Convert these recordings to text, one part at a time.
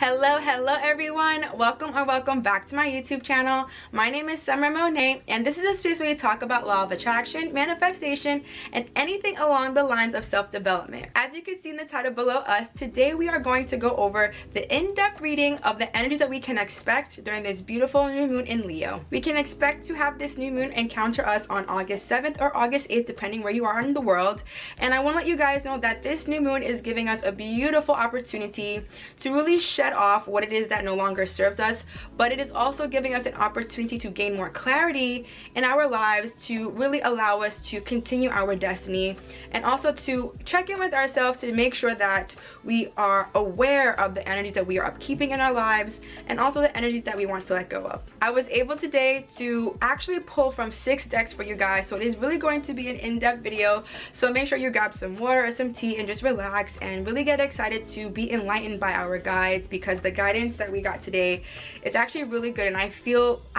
Hello everyone, welcome back to my YouTube channel. My name is Monae, and this is a space where we talk about law of attraction, manifestation, and anything along the lines of self-development. As you can see in the title below us, today we are going to go over the in-depth reading of the energies that we can expect during this beautiful new moon in Leo. We can expect to have this new moon encounter us on August 7th or August 8th, depending where you are in the world. And I want to let you guys know that this new moon is giving us a beautiful opportunity to really shed off what it is that no longer serves us, but it is also giving us an opportunity to gain more clarity in our lives, to really allow us to continue our destiny, and also to check in with ourselves to make sure that we are aware of the energies that we are upkeeping in our lives, and also the energies that we want to let go of. I was able today to actually pull from 6 decks for you guys, so it is really going to be an in-depth video, so make sure you grab some water or some tea and just relax and really get excited to be enlightened by our guides, because the guidance that we got today, it's actually really good, and I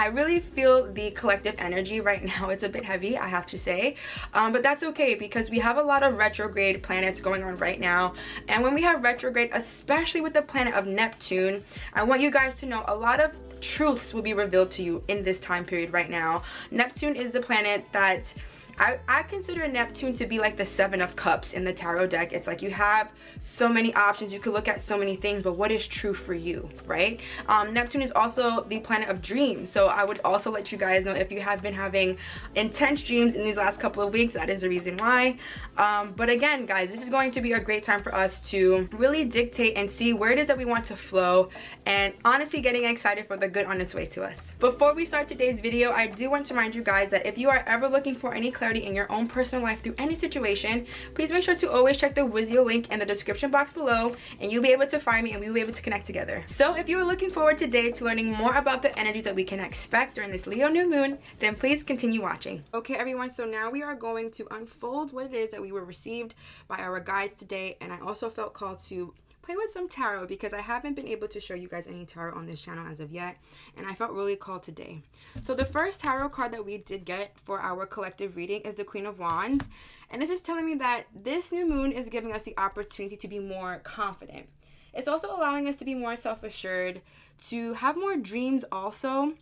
really feel the collective energy right now. It's a bit heavy, I have to say, but that's okay, because we have a lot of retrograde planets going on right now. And when we have retrograde, especially with the planet of Neptune, I want you guys to know a lot of truths will be revealed to you in this time period right now. Neptune is the planet that I consider Neptune to be like the 7 of Cups in the tarot deck. It's like you have so many options, you could look at so many things, but what is true for you, right? Neptune is also the planet of dreams, so I would also let you guys know if you have been having intense dreams in these last couple of weeks, that is the reason why. But again, guys, this is going to be a great time for us to really dictate and see where it is that we want to flow, and honestly getting excited for the good on its way to us. Before we start today's video, I do want to remind you guys that if you are ever looking for any clarity in your own personal life through any situation, please make sure to always check the Wizio link in the description box below, and you'll be able to find me and we'll be able to connect together. So if you are looking forward today to learning more about the energies that we can expect during this Leo new moon, then please continue watching. Okay everyone, so now we are going to unfold what it is that we were received by our guides today, and I also felt called to play with some tarot because I haven't been able to show you guys any tarot on this channel as of yet, and I felt really called today. So the first tarot card that we did get for our collective reading is the Queen of Wands, and this is telling me that this new moon is giving us the opportunity to be more confident. It's also allowing us to be more self-assured, to have more dreams also.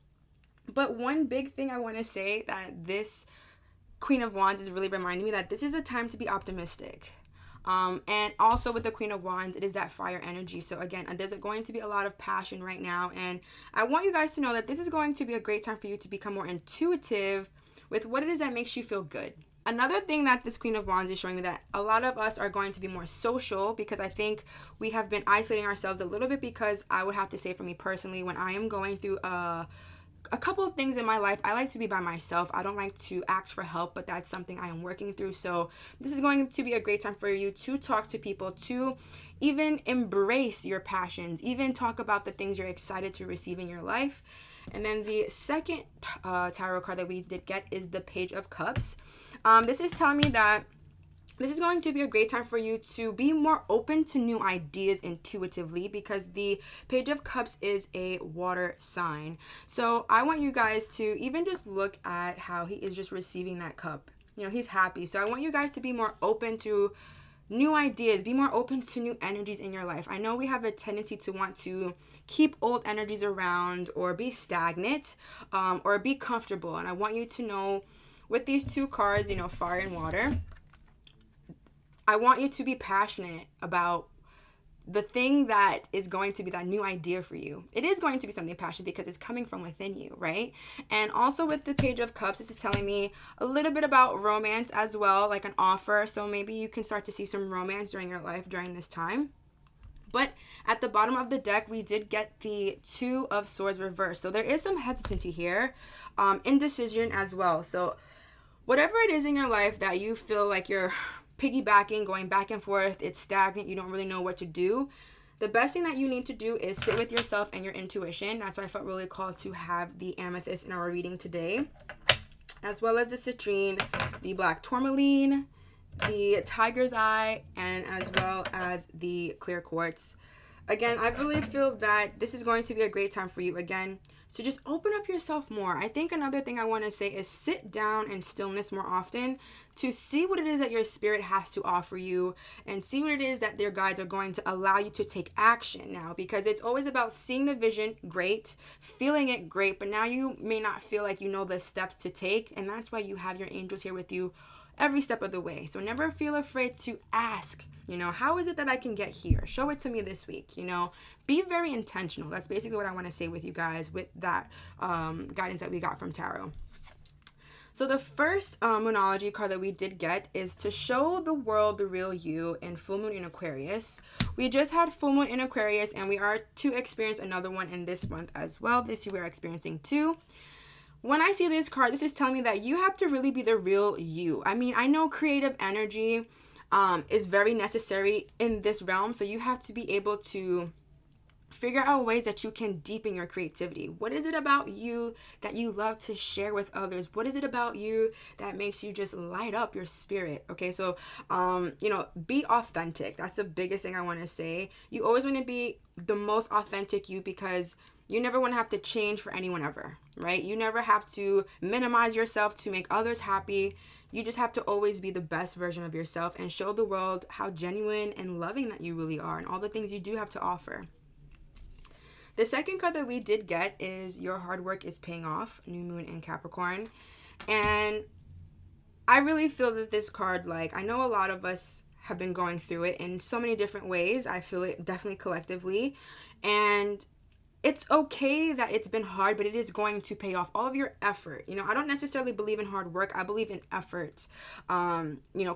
But one big thing I want to say, that this Queen of Wands is really reminding me that this is a time to be optimistic. And also with the Queen of Wands, it is that fire energy. So again, there's going to be a lot of passion right now, and I want you guys to know that this is going to be a great time for you to become more intuitive with what it is that makes you feel good. Another thing that this Queen of Wands is showing me, that a lot of us are going to be more social, because I think we have been isolating ourselves a little bit, because I would have to say for me personally, when I am going through a couple of things in my life, I like to be by myself. I don't like to ask for help, but that's something I am working through. So this is going to be a great time for you to talk to people, to even embrace your passions, even talk about the things you're excited to receive in your life. And then the second tarot card that we did get is the Page of Cups. This is telling me that this is going to be a great time for you to be more open to new ideas intuitively, because the Page of Cups is a water sign. So I want you guys to even just look at how he is just receiving that cup. You know, he's happy. So I want you guys to be more open to new ideas, be more open to new energies in your life. I know we have a tendency to want to keep old energies around, or be stagnant, or be comfortable. And I want you to know, with these two cards, you know, fire and water, I want you to be passionate about the thing that is going to be that new idea for you. It is going to be something passionate because it's coming from within you, right? And also with the Page of Cups, this is telling me a little bit about romance as well, like an offer. So maybe you can start to see some romance during your life during this time. But at the bottom of the deck, we did get the Two of Swords reversed. So there is some hesitancy here, indecision as well. So whatever it is in your life that you feel like you're piggybacking, going back and forth, it's stagnant, you don't really know what to do, the best thing that you need to do is sit with yourself and your intuition. That's why I felt really called to have the amethyst in our reading today, as well as the citrine, the black tourmaline, the tiger's eye, and as well as the clear quartz. again, I really feel that this is going to be a great time for you, again, to just open up yourself more. I think another thing I want to say is sit down in stillness more often to see what it is that your spirit has to offer you and see what it is that their guides are going to allow you to take action now, because it's always about seeing the vision, great, feeling it, great, but now you may not feel like you know the steps to take, and that's why you have your angels here with you every step of the way. So never feel afraid to ask, how is it that I can get here? Show it to me this week, be very intentional. That's basically what I want to say with you guys with that guidance that we got from tarot. So the first Moonology card that we did get is to show the world the real you in full moon in Aquarius. We just had full moon in Aquarius, and we are to experience another one in this month as well. This year we're experiencing 2. When I see this card, this is telling me that you have to really be the real you. I mean, I know creative energy is very necessary in this realm, so you have to be able to figure out ways that you can deepen your creativity. What is it about you that you love to share with others? What is it about you that makes you just light up your spirit? Okay, so, be authentic. That's the biggest thing I want to say. You always want to be the most authentic you, because you never want to have to change for anyone ever, right? You never have to minimize yourself to make others happy. You just have to always be the best version of yourself and show the world how genuine and loving that you really are and all the things you do have to offer. The second card that we did get is your hard work is paying off, new moon in Capricorn. And I really feel that this card, I know a lot of us have been going through it in so many different ways. I feel it definitely collectively. And it's okay that it's been hard, but it is going to pay off all of your effort. I don't necessarily believe in hard work. I believe in effort.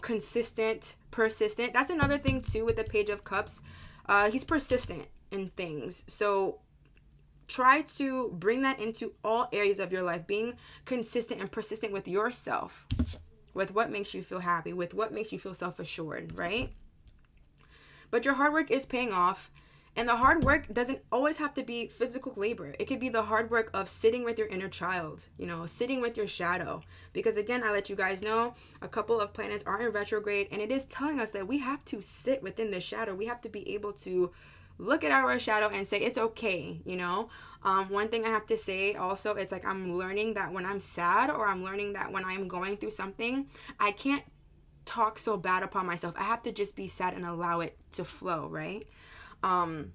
Consistent, persistent. That's another thing too with the Page of Cups. He's persistent in things. So try to bring that into all areas of your life. Being consistent and persistent with yourself, with what makes you feel happy, with what makes you feel self-assured, right? But your hard work is paying off. And the hard work doesn't always have to be physical labor. It could be the hard work of sitting with your inner child, sitting with your shadow. Because again, I let you guys know, a couple of planets are in retrograde, and it is telling us that we have to sit within the shadow. We have to be able to look at our shadow and say, it's okay, One thing I have to say also, it's I'm learning that when I'm sad, or I'm learning that when I'm going through something, I can't talk so bad upon myself. I have to just be sad and allow it to flow, right? And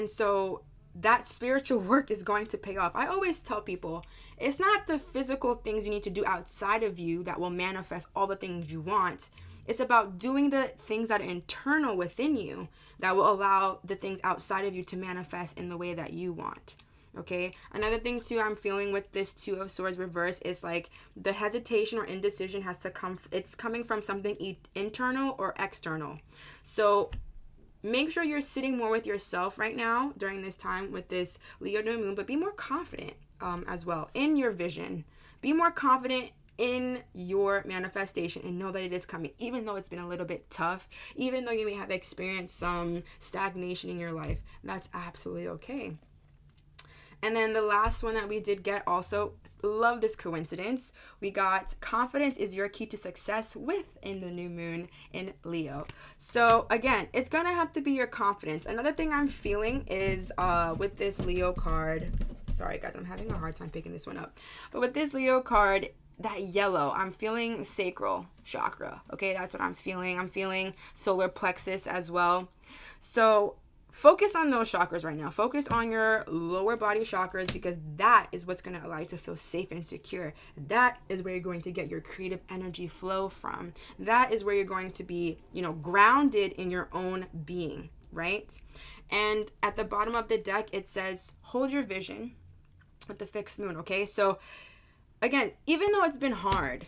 so that spiritual work is going to pay off. I always tell people, it's not the physical things you need to do outside of you that will manifest all the things you want. It's about doing the things that are internal within you that will allow the things outside of you to manifest in the way that you want. Okay. Another thing too I'm feeling with this 2 of Swords reverse is the hesitation or indecision has to come. It's coming from something internal or external. So make sure you're sitting more with yourself right now during this time with this Leo new moon, but be more confident as well in your vision. Be more confident in your manifestation and know that it is coming, even though it's been a little bit tough, even though you may have experienced some stagnation in your life. That's absolutely okay. And then the last one that we did get, also love this coincidence, we got confidence is your key to success within the new moon in Leo. So again, it's gonna have to be your confidence. Another thing I'm feeling is with this Leo card, sorry guys, I'm having a hard time picking this one up, but with this Leo card, that yellow, I'm feeling sacral chakra. Okay, that's what I'm feeling. I'm feeling solar plexus as well. So focus on those chakras right now. Focus on your lower body chakras, because that is what's going to allow you to feel safe and secure. That is where you're going to get your creative energy flow from. That is where you're going to be, grounded in your own being, right? And at the bottom of the deck, it says, hold your vision with the fixed moon, okay? So again, even though it's been hard,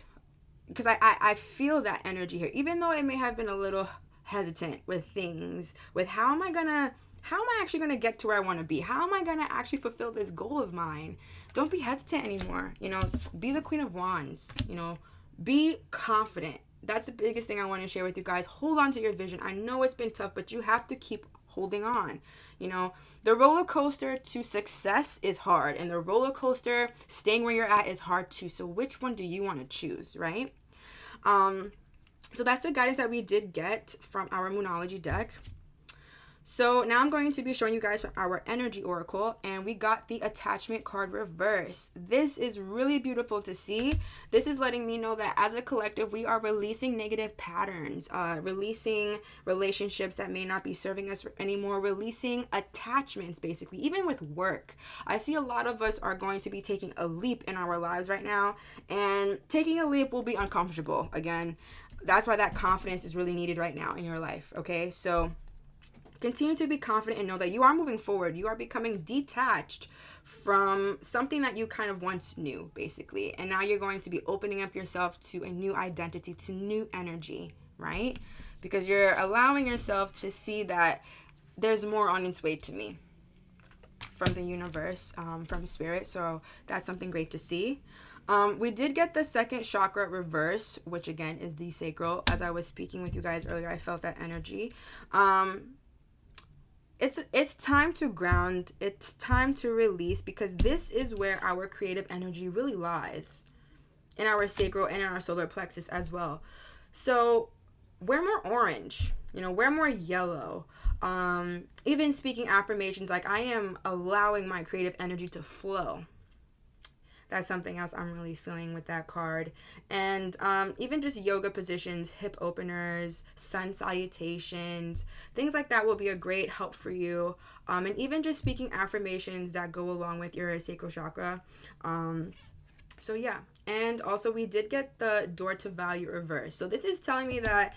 because I feel that energy here, even though it may have been a little hesitant with things, with how am I actually gonna get to where I want to be? How am I gonna actually fulfill this goal of mine? Don't be hesitant anymore. Be the Queen of Wands. Be confident. That's the biggest thing I want to share with you guys. Hold on to your vision. I know it's been tough, but you have to keep holding on. The roller coaster to success is hard, and the roller coaster staying where you're at is hard too. So which one do you want to choose, right? So that's the guidance that we did get from our Moonology deck. So now I'm going to be showing you guys from our energy oracle, and we got the attachment card reverse. This is really beautiful to see. This is letting me know that as a collective, we are releasing negative patterns, releasing relationships that may not be serving us anymore, releasing attachments, basically, even with work. I see a lot of us are going to be taking a leap in our lives right now, and taking a leap will be uncomfortable. Again, that's why that confidence is really needed right now in your life, okay? So continue to be confident and know that you are moving forward. You are becoming detached from something that you kind of once knew, basically. And now you're going to be opening up yourself to a new identity, to new energy, right? Because you're allowing yourself to see that there's more on its way to me from the universe, from spirit. So that's something great to see. We did get the second chakra reverse, which again is the sacral. As I was speaking with you guys earlier, I felt that energy. It's time to ground. It's time to release, because this is where our creative energy really lies, in our sacral and in our solar plexus as well. So wear more orange, wear more yellow. Even speaking affirmations like, I am allowing my creative energy to flow. That's something else I'm really feeling with that card. And even just yoga positions, hip openers, sun salutations, things like that will be a great help for you. And even just speaking affirmations that go along with your sacral chakra. So yeah. And also we did get the door to value reverse. So this is telling me that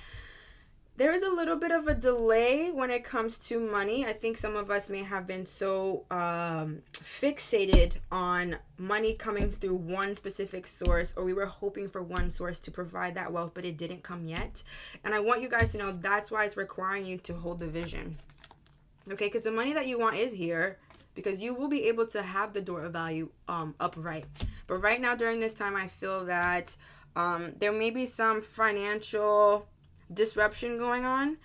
there is a little bit of a delay when it comes to money. I think some of us may have been so fixated on money coming through one specific source, or we were hoping for one source to provide that wealth, but it didn't come yet. And I want you guys to know that's why it's requiring you to hold the vision. Okay, because the money that you want is here, because you will be able to have the door of value upright. But right now during this time, I feel that there may be some financial disruption going on,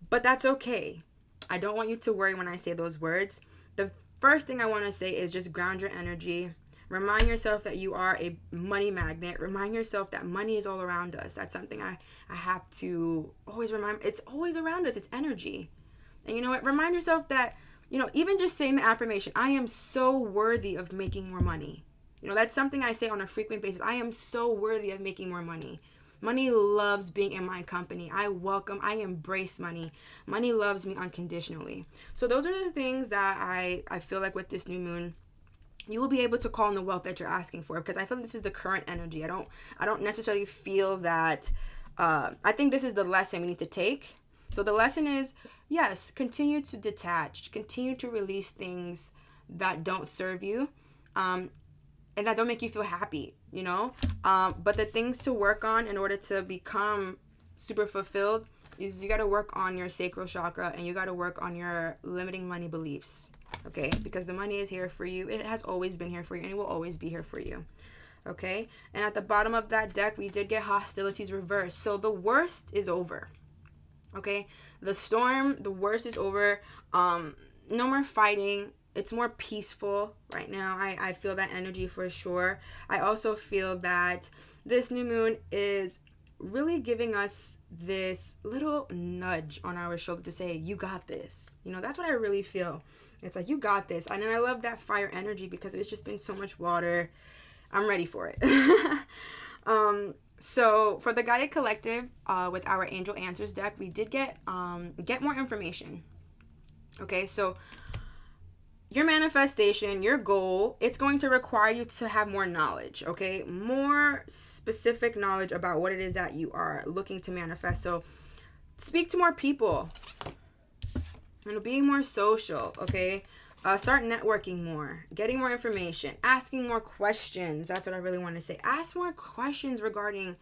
but that's okay. I don't want you to worry when I say those words. The first thing I want to say is just ground your energy. Remind yourself that you are a money magnet. Remind yourself that money is all around us. That's something I have to always remind. It's always around us. It's energy. And you know what? Remind yourself that, even just saying the affirmation, I am so worthy of making more money. That's something I say on a frequent basis. I am so worthy of making more money. Money loves being in my company. I embrace money. Money loves me unconditionally. So those are the things that I feel like with this new moon, you will be able to call in the wealth that you're asking for, because I feel like this is the current energy. I don't necessarily feel that, I think this is the lesson we need to take. So the lesson is, yes, continue to detach, continue to release things that don't serve you, and that don't make you feel happy, but the things to work on in order to become super fulfilled is you got to work on your sacral chakra, and you got to work on your limiting money beliefs, okay? Because the money is here for you. It has always been here for you, and it will always be here for you, okay? And at the bottom of that deck, we did get hostilities reversed. So the worst is over, okay? The worst is over. No more fighting. It's more peaceful right now. I feel that energy for sure. I also feel that this new moon is really giving us this little nudge on our shoulder to say, you got this. That's what I really feel. It's like, you got this. And then I love that fire energy, because it's just been so much water. I'm ready for it. So for the Guided Collective, with our Angel Answers deck, we did get more information. Okay, so your manifestation, your goal, it's going to require you to have more knowledge, okay? More specific knowledge about what it is that you are looking to manifest. So speak to more people, being more social, okay? Start networking more, getting more information, asking more questions. That's what I really want to say. Ask more questions regarding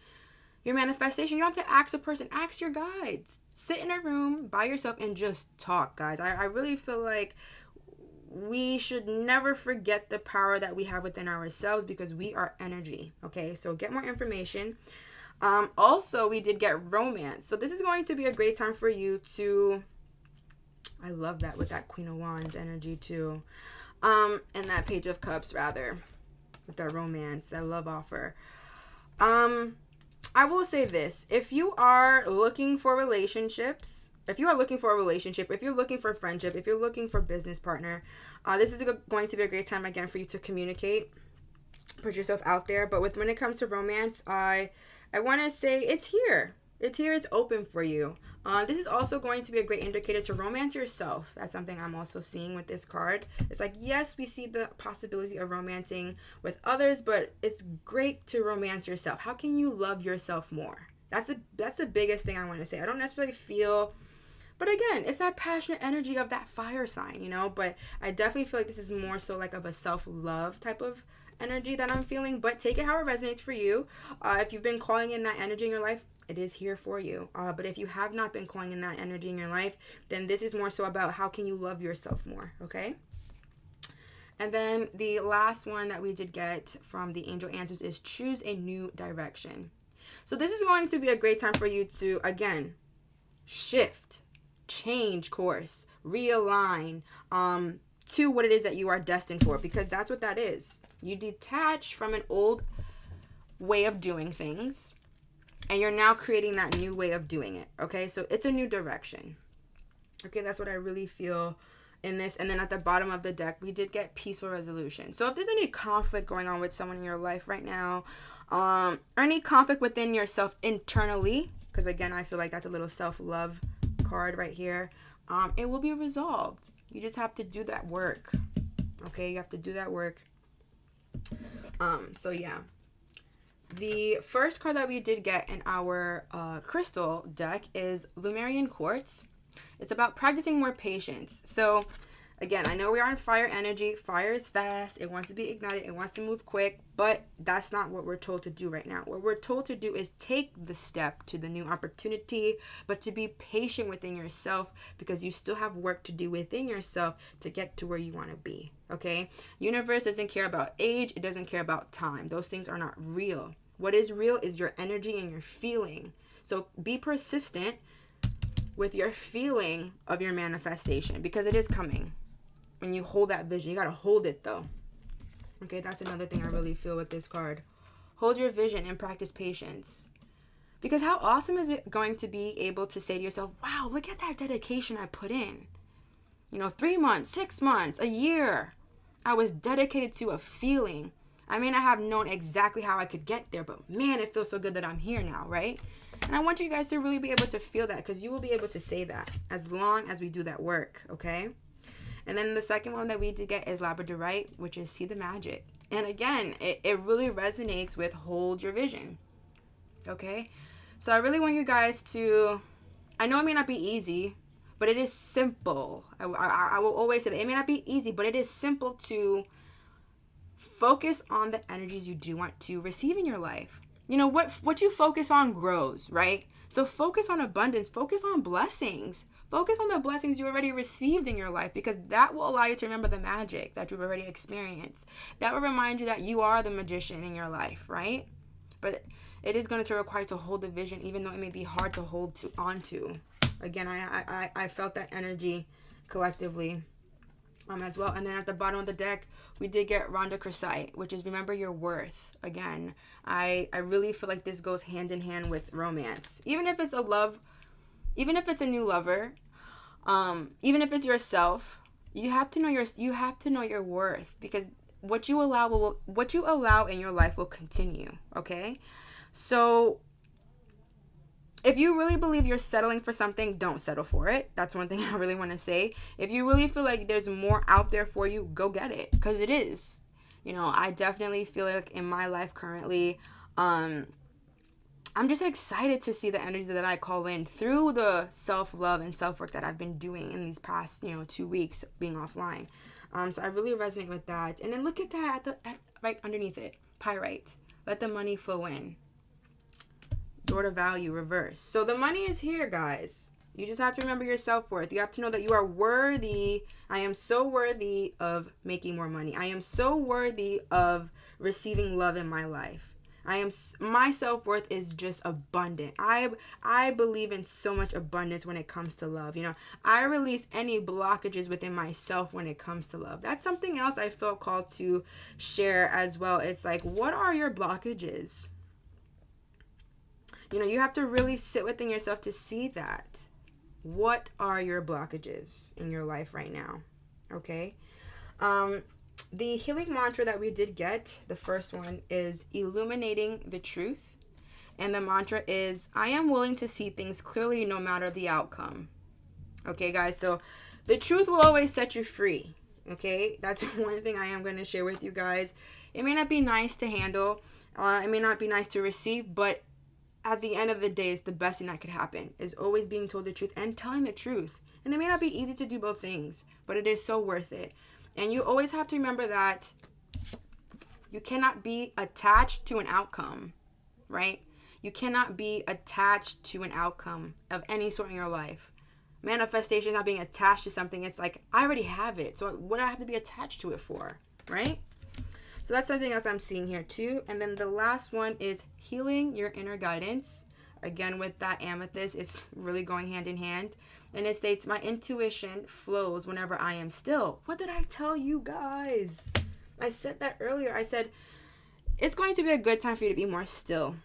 your manifestation. You don't have to ask a person. Ask your guides. Sit in a room by yourself and just talk, guys. I really feel like we should never forget the power that we have within ourselves, because we are energy, okay? So get more information. Also, we did get romance. So this is going to be a great time for you to, I love that with that Queen of Wands energy too. And that Page of Cups, rather, with that romance, that love offer. I will say this. If you are looking for relationships, if you're looking for friendship, if you're looking for business partner, this is going to be a great time again for you to communicate, put yourself out there. But when it comes to romance, I want to say it's here. It's here. It's open for you. This is also going to be a great indicator to romance yourself. That's something I'm also seeing with this card. It's like, yes, we see the possibility of romancing with others, but it's great to romance yourself. How can you love yourself more? That's the biggest thing I want to say. I don't necessarily feel, but again, it's that passionate energy of that fire sign, you know, but I definitely feel like this is more so like of a self-love type of energy that I'm feeling, but take it how it resonates for you. If you've been calling in that energy in your life, it is here for you. But if you have not been calling in that energy in your life, then this is more so about how can you love yourself more, okay? And then the last one that we did get from the angel answers is choose a new direction. So this is going to be a great time for you to, again, shift, change course, realign to what it is that you are destined for, because that's what that is. You detach from an old way of doing things, and you're now creating that new way of doing it, okay? So it's a new direction. Okay, that's what I really feel in this. And then at the bottom of the deck, we did get peaceful resolution. So if there's any conflict going on with someone in your life right now, or any conflict within yourself internally, because again, I feel like that's a little self-love card right here, it will be resolved. You just have to do that work, okay? You have to do that work. So yeah. The first card that we did get in our crystal deck is Lumerian Quartz. It's about practicing more patience. So, again, I know we are in fire energy. Fire is fast. It wants to be ignited. It wants to move quick. But that's not what we're told to do right now. What we're told to do is take the step to the new opportunity, but to be patient within yourself, because you still have work to do within yourself to get to where you want to be, okay? Universe doesn't care about age. It doesn't care about time. Those things are not real. What is real is your energy and your feeling. So be persistent with your feeling of your manifestation, because it is coming. When you hold that vision, you got to hold it though. Okay, that's another thing I really feel with this card. Hold your vision and practice patience. Because how awesome is it going to be able to say to yourself, wow, look at that dedication I put in. 3 months, 6 months, a year. I was dedicated to a feeling. I may not have known exactly how I could get there, but man, it feels so good that I'm here now, right? And I want you guys to really be able to feel that, because you will be able to say that as long as we do that work, okay? And then the second one that we did get is Labradorite, which is see the magic. And again, it really resonates with hold your vision, okay? So I really want you guys to, I know it may not be easy, but it is simple. I will always say that it may not be easy, but it is simple to focus on the energies you do want to receive in your life. What you focus on grows, right? So focus on abundance, focus on blessings, focus on the blessings you already received in your life, because that will allow you to remember the magic that you've already experienced. That will remind you that you are the magician in your life, right? But it is going to require you to hold the vision, even though it may be hard to hold onto. Again, I felt that energy collectively as well. And then at the bottom of the deck, we did get Rhonda Cressite, which is remember your worth. Again, I really feel like this goes hand in hand with romance. Even if it's a love, even if it's a new lover, even if it's yourself, you have to know your worth, because what you allow in your life will continue, okay? So if you really believe you're settling for something, don't settle for it. That's one thing I really want to say. If you really feel like there's more out there for you, go get it, because it is. I definitely feel like in my life currently, I'm just excited to see the energy that I call in through the self-love and self-work that I've been doing in these past, 2 weeks being offline. So I really resonate with that. And then look at that right underneath it, pyrite. Let the money flow in. Door to value reverse. So the money is here, guys. You just have to remember your self-worth. You have to know that you are worthy. I am so worthy of making more money. I am so worthy of receiving love in my life. My self-worth is just abundant. I believe in so much abundance when it comes to love. I release any blockages within myself when it comes to love. That's something else I felt called to share as well. It's like, what are your blockages? You know, you have to really sit within yourself to see that. What are your blockages in your life right now? Okay. The healing mantra that we did get, the first one, is illuminating the truth. And the mantra is, I am willing to see things clearly no matter the outcome. Okay, guys, so the truth will always set you free. Okay, that's one thing I am going to share with you guys. It may not be nice to handle. It may not be nice to receive, but at the end of the day, it's the best thing that could happen, is always being told the truth and telling the truth. And it may not be easy to do both things, but it is so worth it. And you always have to remember that you cannot be attached to an outcome, right? You cannot be attached to an outcome of any sort in your life. Manifestation is not being attached to something. It's like, I already have it, so what do I have to be attached to it for, right? So that's something else I'm seeing here too. And then the last one is healing your inner guidance. Again, with that amethyst, it's really going hand in hand. And it states, my intuition flows whenever I am still. What did I tell you guys? I said that earlier. I said, it's going to be a good time for you to be more still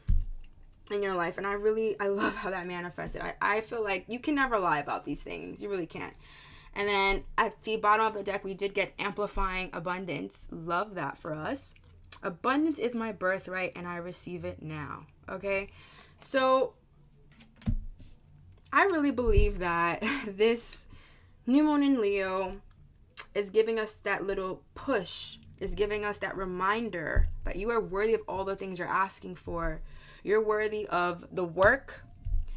in your life. And I love how that manifested. I feel like you can never lie about these things. You really can't. And then at the bottom of the deck, we did get amplifying abundance. Love that for us. Abundance is my birthright and I receive it now. Okay. So I really believe that this new moon in Leo is giving us that little push, is giving us that reminder that you are worthy of all the things you're asking for. You're worthy of the work.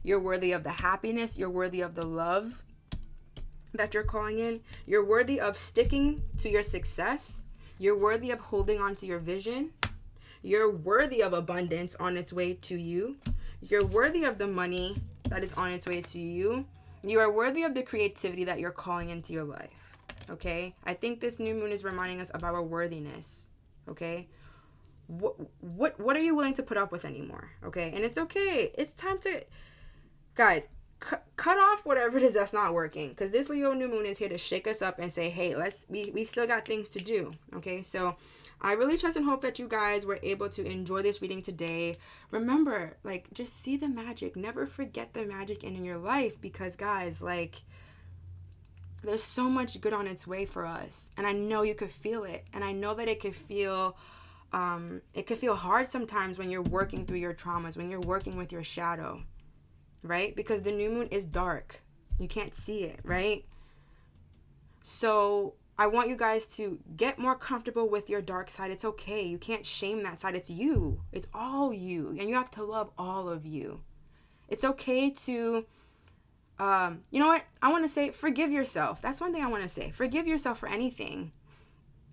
You're worthy of the happiness. You're worthy of the love that you're calling in. You're worthy of sticking to your success. You're worthy of holding on to your vision. You're worthy of abundance on its way to you. You're worthy of the money that is on its way to you. You are worthy of the creativity that you're calling into your life. Okay? I think this new moon is reminding us of our worthiness. Okay? What are you willing to put up with anymore? Okay? And it's okay. It's time to, guys, cut off whatever it is that's not working, because this Leo new moon is here to shake us up and say, hey, we still got things to do. Okay? So I really trust and hope that you guys were able to enjoy this reading today. Remember, like, just see the magic. Never forget the magic in your life, because guys, like, there's so much good on its way for us. And I know you could feel it. And I know that it could feel hard sometimes when you're working through your traumas, when you're working with your shadow, right? Because the new moon is dark. You can't see it, right? So I want you guys to get more comfortable with your dark side. It's okay. You can't shame that side. It's you. It's all you. And you have to love all of you. It's okay to, you know what? I want to say, forgive yourself. That's one thing I want to say. Forgive yourself for anything.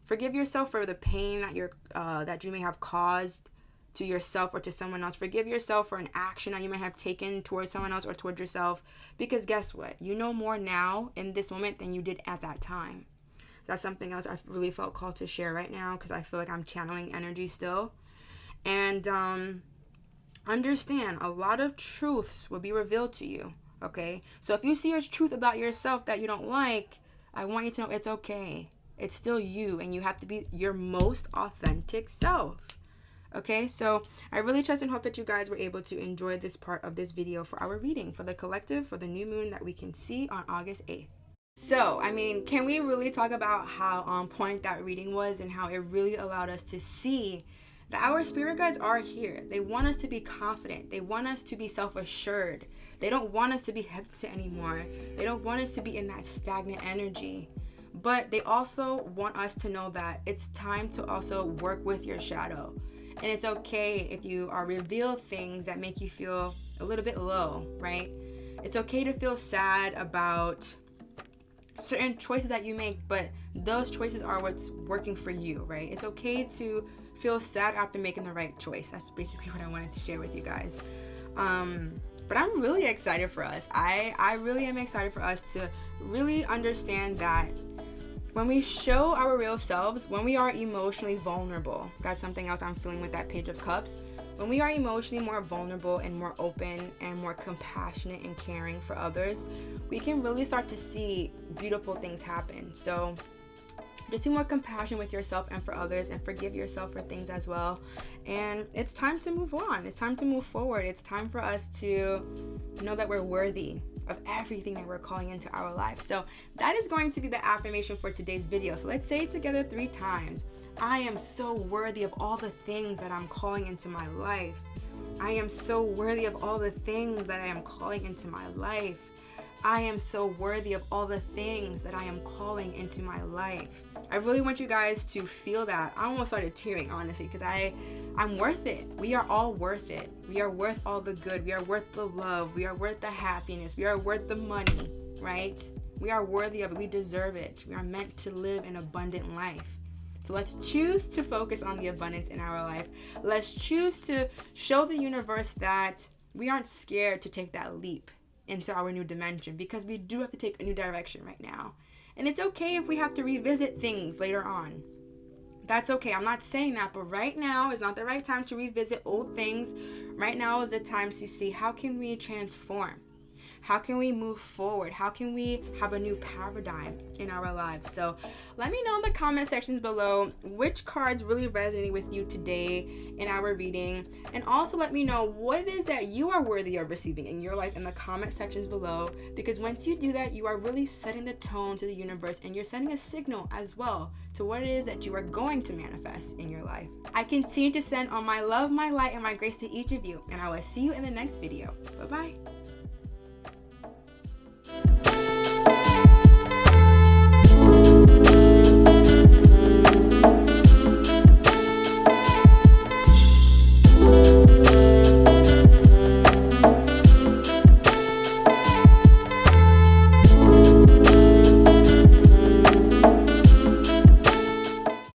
Forgive yourself for the pain that you may have caused to yourself or to someone else. Forgive yourself for an action that you may have taken towards someone else or towards yourself. Because guess what? You know more now in this moment than you did at that time. That's something else I really felt called to share right now, because I feel like I'm channeling energy still. And understand, a lot of truths will be revealed to you, okay? So if you see a truth about yourself that you don't like, I want you to know it's okay. It's still you, and you have to be your most authentic self. Okay, so I really trust and hope that you guys were able to enjoy this part of this video for our reading for the collective for the new moon that we can see on August 8th. So, I mean, can we really talk about how on point that reading was and how it really allowed us to see that our spirit guides are here. They want us to be confident. They want us to be self-assured. They don't want us to be hesitant anymore. They don't want us to be in that stagnant energy. But they also want us to know that it's time to also work with your shadow. And it's okay if you are revealed things that make you feel a little bit low, right? It's okay to feel sad about certain choices that you make, but those choices are what's working for you, right? It's okay to feel sad after making the right choice. That's basically what I wanted to share with you guys. But I'm really excited for us. I really am excited for us to really understand that when we show our real selves, when we are emotionally vulnerable, that's something else I'm feeling with that Page of Cups. When we are emotionally more vulnerable and more open and more compassionate and caring for others, we can really start to see beautiful things happen. So Just be more compassionate with yourself and for others, and forgive yourself for things as well. And it's time to move on. It's time to move forward. It's time for us to know that we're worthy of everything that we're calling into our life. So that is going to be the affirmation for today's video. So let's say it together 3 times. I am so worthy of all the things that I'm calling into my life. I am so worthy of all the things that I am calling into my life. I am so worthy of all the things that I am calling into my life. I really want you guys to feel that. I almost started tearing, honestly, because I'm worth it. We are all worth it. We are worth all the good. We are worth the love. We are worth the happiness. We are worth the money, right? We are worthy of it. We deserve it. We are meant to live an abundant life. So let's choose to focus on the abundance in our life. Let's choose to show the universe that we aren't scared to take that leap into our new dimension, because we do have to take a new direction right now. And it's okay if we have to revisit things later on. That's okay. I'm not saying that, but right now is not the right time to revisit old things. Right now is the time to see, how can we transform? How can we move forward? How can we have a new paradigm in our lives? So let me know in the comment sections below which cards really resonated with you today in our reading. And also let me know what it is that you are worthy of receiving in your life in the comment sections below. Because once you do that, you are really setting the tone to the universe, and you're sending a signal as well to what it is that you are going to manifest in your life. I continue to send all my love, my light, and my grace to each of you. And I will see you in the next video. Bye-bye.